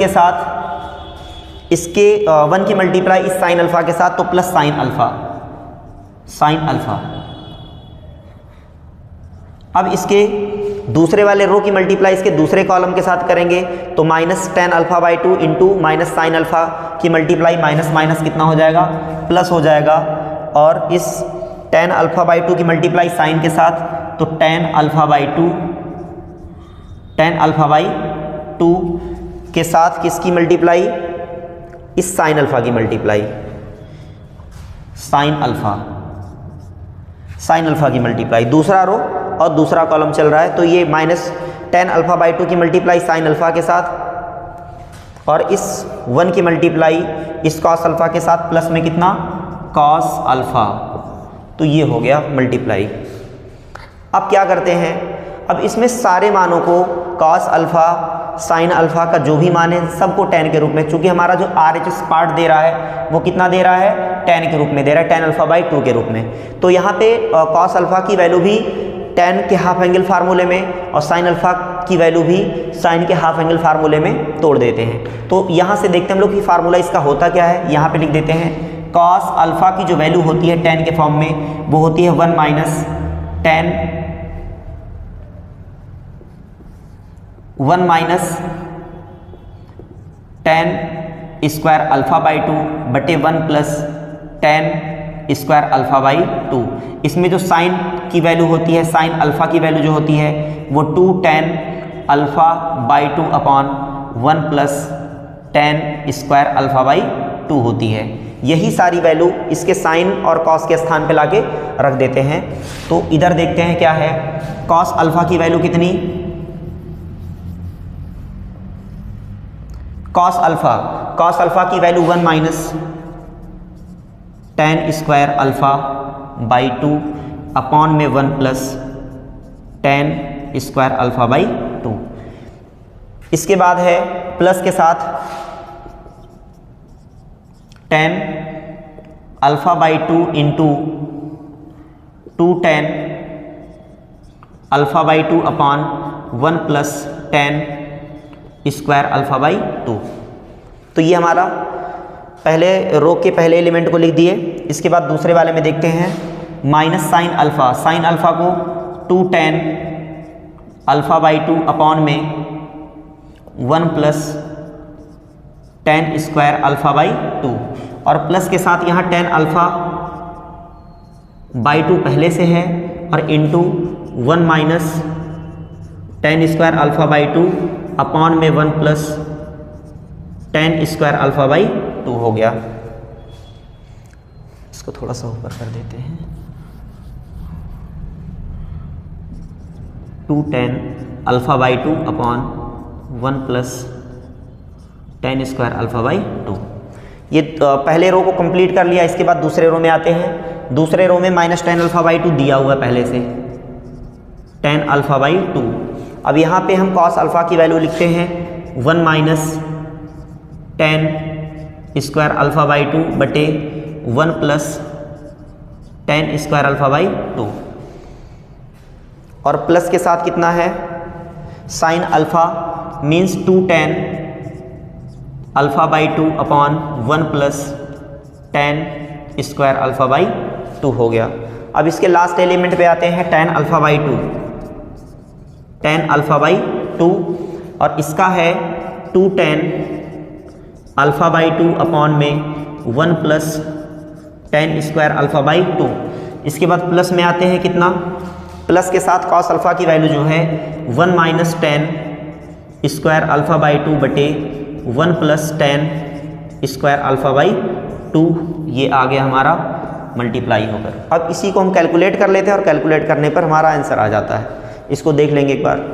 साथ इसके 1 की मल्टीप्लाई इस साइन अल्फा के साथ, तो plus sine alpha, sine alpha. अब इसके दूसरे वाले रो की मल्टीप्लाई इसके दूसरे कॉलम के साथ करेंगे तो minus tan alpha by 2 into minus sine alpha की मल्टीप्लाई माइनस माइनस कितना हो जाएगा, प्लस हो जाएगा और इस tan अल्फा बाई 2 की मल्टीप्लाई साइन के साथ, तो tan alpha by 2, tan alpha by 2 के साथ किसकी मल्टीप्लाई, इस साइन अल्फा की multiply, sine alpha, sine alpha की मल्टीप्लाई। दूसरा रो और दूसरा कॉलम चल रहा है, तो ये माइनस tan अल्फा बाई 2 की मल्टीप्लाई साइन अल्फा के साथ और इस 1 की मल्टीप्लाई इस cos अल्फा के साथ प्लस में कितना, cos अल्फा। तो ये हो गया मल्टीप्लाई। अब क्या करते हैं, अब इसमें सारे मानों को cos अल्फा साइन अल्फा का जो भी मान है सबको tan के रूप में, चूंकि हमारा जो RHS पार्ट दे रहा है वो कितना दे रहा है, tan के रूप में दे रहा है, tan अल्फा बाई 2 के रूप में। तो यहाँ पे cos अल्फा की वैल्यू भी tan के हाफ एंगल फार्मूले में और साइन अल्फा की वैल्यू भी साइन के हाफ एंगल फार्मूले में तोड़ देते हैं। तो यहाँ से देखते हैं हम लोग कि फार्मूला इसका होता क्या है, यहाँ पे लिख देते हैं cos अल्फा की जो वैल्यू होती है tan के फॉर्म में वो होती है 1 minus tan 1 minus tan square alpha by 2 बटे 1 plus tan square alpha by 2। इसमें जो साइन की वैल्यू होती है, साइन अल्फा की वैल्यू जो होती है वो 2 tan alpha by 2 upon 1 plus tan square alpha by 2 होती है। यही सारी वैल्यू इसके साइन और cos के स्थान पे लाके रख देते हैं। तो इधर देखते हैं क्या है, cos अल्फा की वैल्यू कितनी, cos अल्फा की value 1 minus tan square alpha by 2 upon में 1 plus tan square alpha by 2। इसके बाद है प्लस के साथ tan alpha by 2 into 2 tan alpha by 2 upon 1 plus tan square alpha by 2। तो ये हमारा पहले रो के पहले एलिमेंट को लिख दिए। इसके बाद दूसरे वाले में देखते हैं माइनस साइन अल्फा को 2 tan अल्फा बाई 2 अपॉन में 1 plus tan square alpha by 2 और प्लस के साथ यहाँ tan अल्फा बाई 2 पहले से है और into 1 minus tan square alpha by 2 upon में 1 plus tan square alpha by 2 हो गया। इसको थोड़ा सा ऊपर कर देते हैं, 2 tan alpha by 2 upon 1 plus tan square alpha by 2। ये पहले रो को कंप्लीट कर लिया। इसके बाद दूसरे रो में आते हैं। दूसरे रो में माइनस tan अल्फा बाई 2 दिया हुआ है पहले से, tan अल्फा बाई 2। अब यहाँ पे हम cos अल्फा की वैल्यू लिखते हैं 1 minus tan square alpha by 2 बटे 1 plus tan square alpha by 2 और प्लस के साथ कितना है sine alpha means 2 tan alpha by 2 upon 1 plus ten square alpha by 2 हो गया। अब इसके लास्ट एलिमेंट पे आते हैं, tan alpha by 2, tan alpha by 2, और इसका है 2 टेन अल्फ़ा बाई 2 अपॉन में 1 plus ten square alpha by 2। इसके बाद प्लस में आते हैं, कितना, प्लस के साथ कॉस अल्फ़ा की वैल्यू जो है 1 minus ten square alpha by 2 बटे 1 plus ten square alpha by 2, ये आ गया हमारा मल्टीप्लाई होकर। अब इसी को हम कैलकुलेट कर लेते हैं और कैलकुलेट करने पर हमारा आंसर आ जाता है। इसको देख लेंगे एक बार।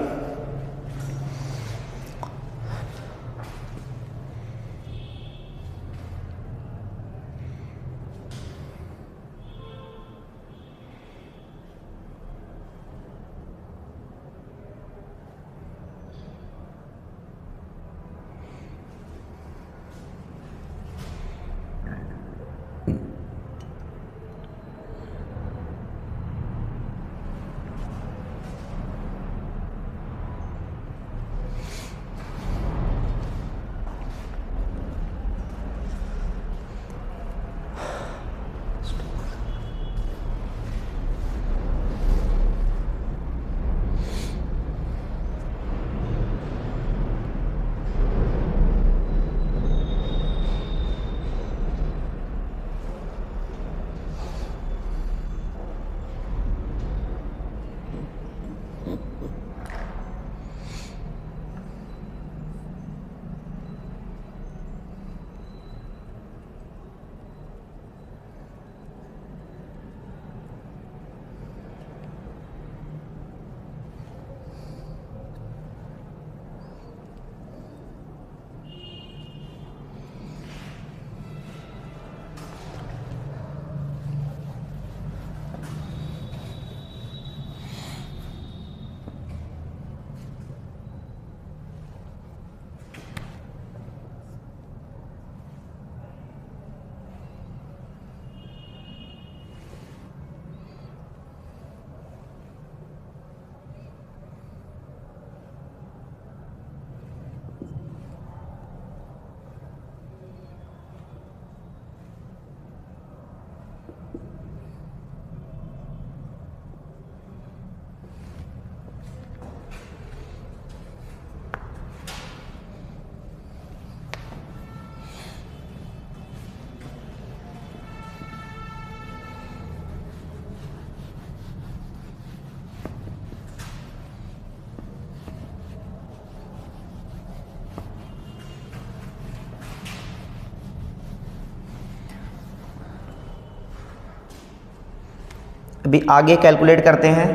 अभी आगे कैलकुलेट करते हैं,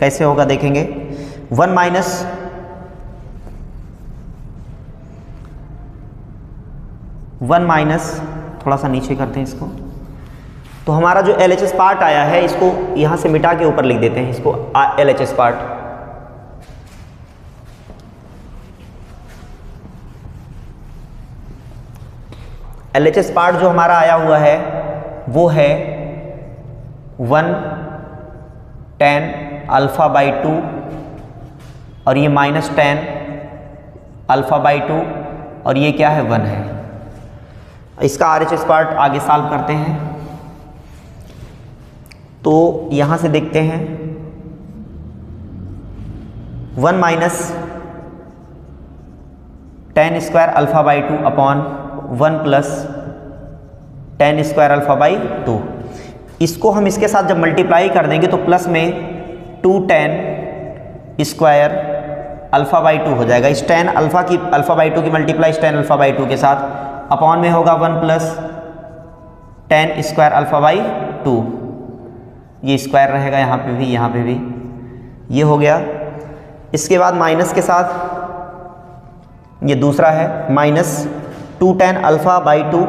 कैसे होगा देखेंगे। 1 माइनस थोड़ा सा नीचे करते हैं इसको, तो हमारा जो LHS पार्ट आया है इसको यहाँ से मिटा के ऊपर लिख देते हैं, इसको LHS पार्ट। LHS पार्ट जो हमारा आया हुआ है वो है 1 टेन अल्फ़ा बाई 2 और ये माइनस टेन अल्फ़ा बाई 2 और ये क्या है 1 है। इसका RHS पार्ट आगे सॉल्व करते हैं, तो यहाँ से देखते हैं 1 minus ten square alpha by 2 upon 1 plus ten square alpha by 2। इसको हम इसके साथ जब मल्टीप्लाई कर देंगे तो प्लस में 2 टेन स्क्वायर अल्फ़ा बाई 2 हो जाएगा। इस टेन अल्फ़ा बाई 2 की मल्टीप्लाई टेन अल्फ़ा बाई 2 के साथ, अपॉन में होगा 1 plus ten square alpha by 2, ये स्क्वायर रहेगा यहाँ पे भी, यहाँ पे भी, ये हो गया। इसके बाद माइनस के साथ ये दूसरा है minus 2 tan alpha by 2,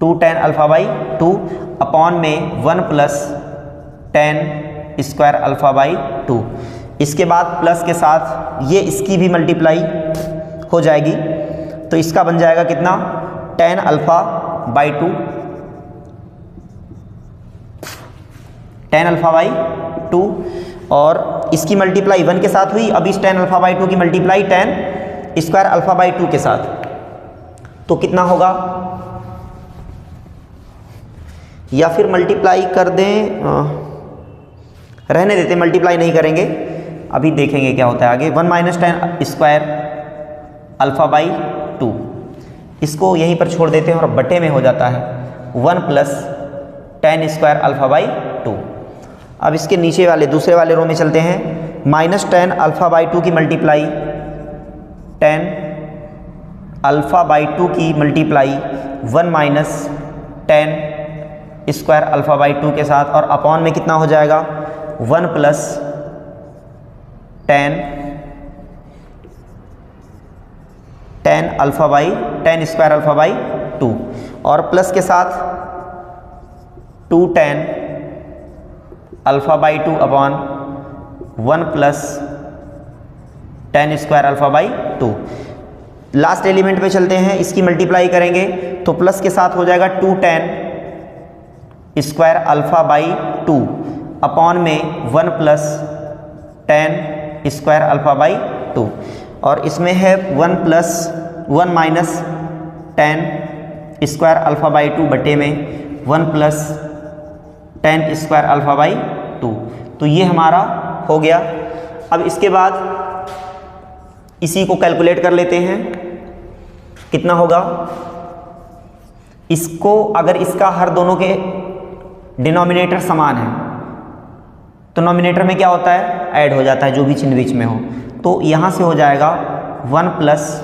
2 tan alpha by 2 upon में 1 plus ten square alpha by 2। इसके बाद प्लस के साथ ये इसकी भी मल्टीप्लाई हो जाएगी, तो इसका बन जाएगा कितना, tan alpha by 2, tan alpha by 2 और इसकी मल्टीप्लाई 1 के साथ हुई। अब इस टेन अल्फ़ा बाई 2 की multiply ten square alpha by 2 के साथ, तो कितना होगा, या फिर मल्टीप्लाई कर दें, रहने देते, मल्टीप्लाई नहीं करेंगे, अभी देखेंगे क्या होता है आगे। 1 माइनस 10 स्क्वायर अल्फा बाई 2, इसको यहीं पर छोड़ देते हैं और बटे में हो जाता है 1 प्लस 10 स्क्वायर अल्फा बाई 2। अब इसके नीचे वाले दूसरे वाले रो में चलते हैं, माइनस 10 अल्फा बाई 2 की मल्टीप्लाई 10 अल्फा बाई 2 की multiply 1 minus 10 square alpha by 2 के साथ, और अपॉन में कितना हो जाएगा 1 plus 10 alpha by 10 square alpha by 2, और प्लस के साथ 2 10 alpha by 2 upon 1 plus 10 square alpha by 2। Last element पे चलते हैं, इसकी मल्टीप्लाई करेंगे तो प्लस के साथ हो जाएगा 2 10 स्क्वायर अल्फा बाई 2 अपॉन में 1 प्लस 10 स्क्वायर अल्फा बाई 2, और इसमें है 1 माइनस 10 स्क्वायर अल्फा बाई 2 बटे में 1 प्लस 10 स्क्वायर अल्फा बाई 2। तो ये हमारा हो गया। अब इसके बाद इसी को कैलकुलेट कर लेते हैं, कितना होगा। इसको अगर इसका हर दोनों के डिनोमिनेटर समान है तो नोमिनेटर में क्या होता है, ऐड हो जाता है, जो भी चिन्ह बीच में हो। तो यहाँ से हो जाएगा 1 प्लस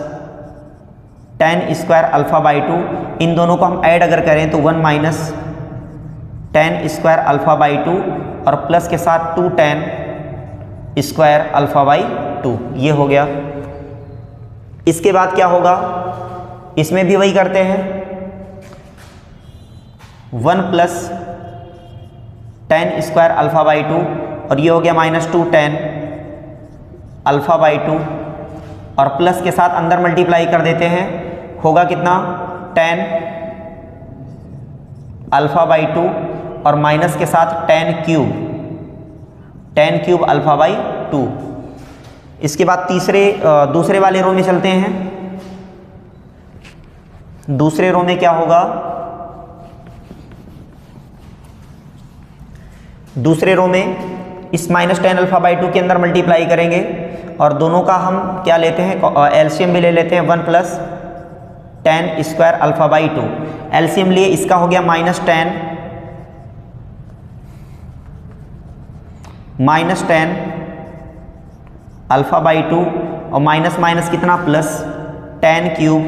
10 स्क्वायर अल्फा बाई 2, इन दोनों को हम ऐड अगर करें तो 1 माइनस 10 स्क्वायर अल्फा बाई 2 और प्लस के साथ 2 10 स्क्वायर अल्फा बाई 2, ये हो गया। इसके बाद क्या होगा, इसमें भी वही करते हैं, 1 प्लस 10 स्क्वायर अल्फा बाई 2, और ये हो गया माइनस 2 10 अल्फा बाई 2, और प्लस के साथ अंदर मल्टीप्लाई कर देते हैं, होगा कितना 10 अल्फा बाई 2 और माइनस के साथ 10 क्यूब अल्फा बाई 2। इसके बाद दूसरे वाले रो में चलते हैं। दूसरे रो में क्या होगा, दूसरे रो में इस माइनस 10 अल्फा बाई 2 के अंदर मल्टीप्लाई करेंगे, और दोनों का हम क्या लेते हैं, एलसीएम भी ले लेते हैं, 1 plus 10 square alpha by 2। LCM लिए इसका हो गया माइनस 10 अल्फा बाई 2, और माइनस माइनस कितना plus 10 cube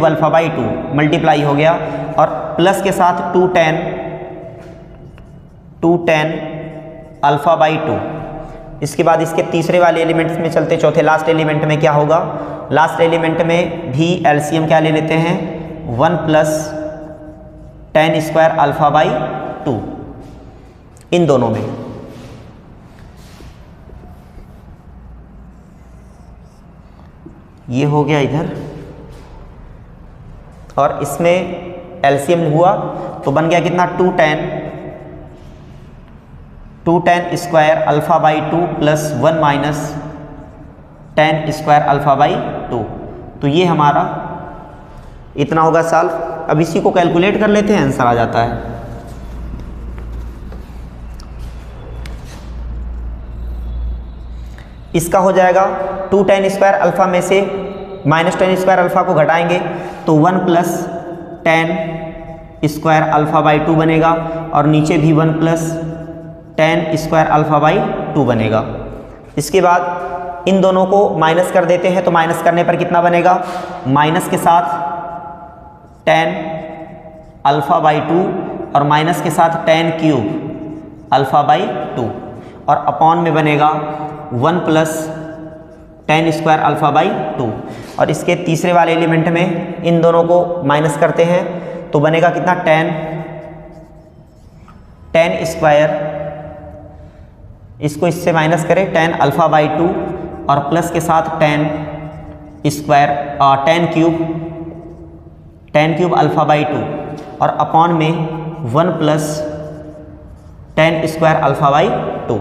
alpha by 2 multiply हो गया, और प्लस के साथ 2 10 अल्फा बाई 2। इसके बाद इसके तीसरे वाले एलिमेंट्स में चलते, चौथे लास्ट एलिमेंट में क्या होगा, लास्ट एलिमेंट में भी एलसीएम क्या ले लेते हैं, 1 प्लस 10 स्क्वायर अल्फा बाई 2, इन दोनों में। ये हो गया इधर, और इसमें एलसीएम हुआ तो बन गया कितना 2 10 square alpha by 2 plus 1 minus 10 square alpha by 2। तो ये हमारा इतना होगा सॉल्व। अब इसी को कैलकुलेट कर लेते हैं, आंसर आ जाता है। इसका हो जाएगा 2 10 स्क्वायर अल्फा में से माइनस 10 स्क्वायर अल्फा को घटाएंगे तो 1 प्लस 10 स्क्वायर अल्फा बाई 2 बनेगा, और नीचे भी 1 प्लस 10 स्क्वायर अल्फा बाई 2 बनेगा। इसके बाद इन दोनों को माइनस कर देते हैं, तो माइनस करने पर कितना बनेगा, माइनस के साथ 10 अल्फा बाई 2 और माइनस के साथ 10 क्यूब अल्फा बाई 2, और अपॉन में बनेगा 1 प्लस 10 स्क्वायर अल्फा बाई 2। और इसके तीसरे वाले एलिमेंट में इन दोनों को माइनस करते हैं तो बनेगा कितना 10 स्क्वायर, इसको इससे माइनस करें 10 अल्फा बाई 2 और प्लस के साथ 10 स्क्वायर 10 क्यूब अल्फा बाई 2, और अपॉन में 1 plus 10 square alpha by 2।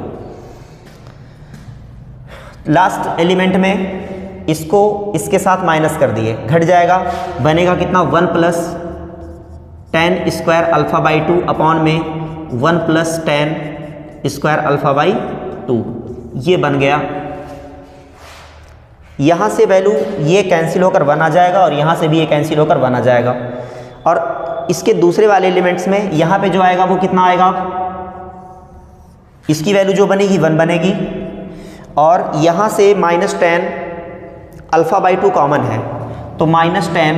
Last element में इसको इसके साथ माइनस कर दिए, घट जाएगा, बनेगा कितना 1 plus ten square alpha by 2 upon में 1 plus ten square alpha by 2, ये बन गया। यहाँ से वैल्यू ये कैंसिल होकर 1 आ जाएगा और यहाँ से भी ये कैंसिल होकर 1 आ जाएगा। और इसके दूसरे वाले एलिमेंट्स में यहाँ पे जो आएगा वो कितना आएगा, इसकी वैल्यू जो बनेगी 1 बनेगी, और यहाँ से -10 अल्फ़ा बाई 2 कॉमन है, तो -10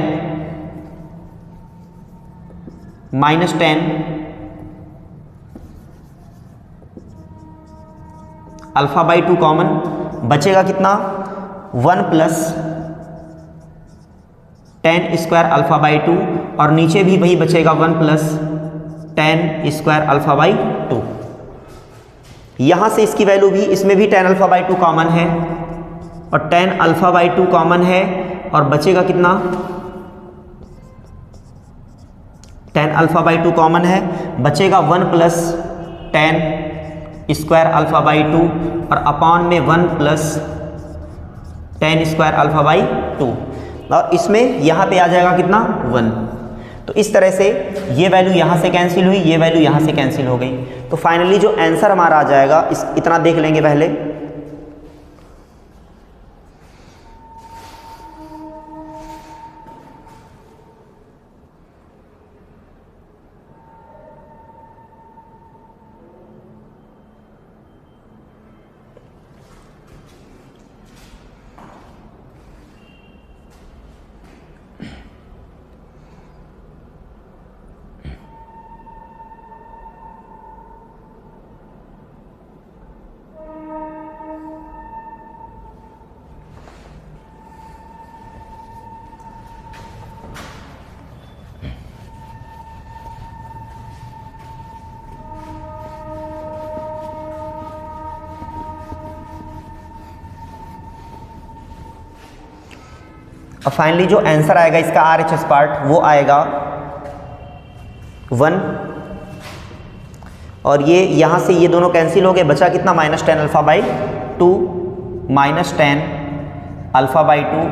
अल्फ़ा बाई 2 कॉमन, बचेगा कितना 1 plus ten square alpha by 2, और नीचे भी वही बचेगा 1 plus ten square alpha by 2। यहाँ से इसकी वैल्यू भी, इसमें भी टेन अल्फ़ा बाई 2 कॉमन है और टेन अल्फ़ा बाई 2 कॉमन है, और बचेगा कितना, टेन अल्फ़ा बाई 2 कॉमन है, बचेगा 1 plus ten square alpha by 2 और अपॉन में 1 plus ten square alpha by 2, और इसमें यहाँ पे आ जाएगा कितना 1। तो इस तरह से ये वैल्यू यहाँ से कैंसिल हुई, ये वैल्यू यहाँ से कैंसिल हो गई। तो फाइनली जो आंसर हमारा आ जाएगा, इतना देख लेंगे पहले। अब फाइनली जो आंसर आएगा इसका RHS पार्ट, वो आएगा 1, और ये यहाँ से ये दोनों कैंसिल हो गए, बचा कितना -10 अल्फ़ा बाई 2, -10 अल्फ़ा बाई 2,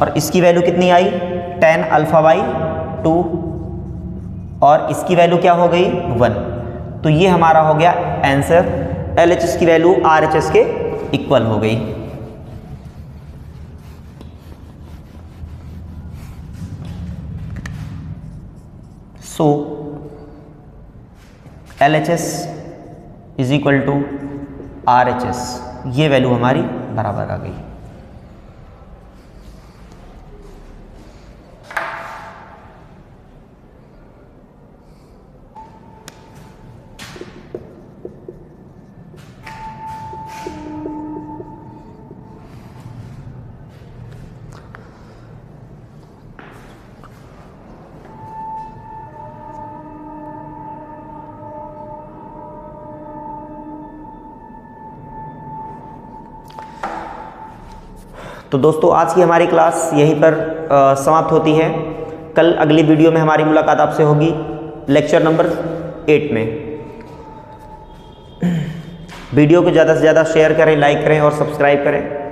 और इसकी वैल्यू कितनी आई 10 अल्फ़ा बाई 2, और इसकी वैल्यू क्या हो गई 1। तो ये हमारा हो गया आंसर। LHS की वैल्यू RHS के इक्वल हो गई। So LHS is equal to RHS, ये वैल्यू हमारी बराबर आ गई। तो दोस्तों आज की हमारी क्लास यहीं पर समाप्त होती है। कल अगली वीडियो में हमारी मुलाकात आपसे होगी लेक्चर नंबर 8 में। वीडियो को ज़्यादा से ज़्यादा शेयर करें, लाइक करें और सब्सक्राइब करें।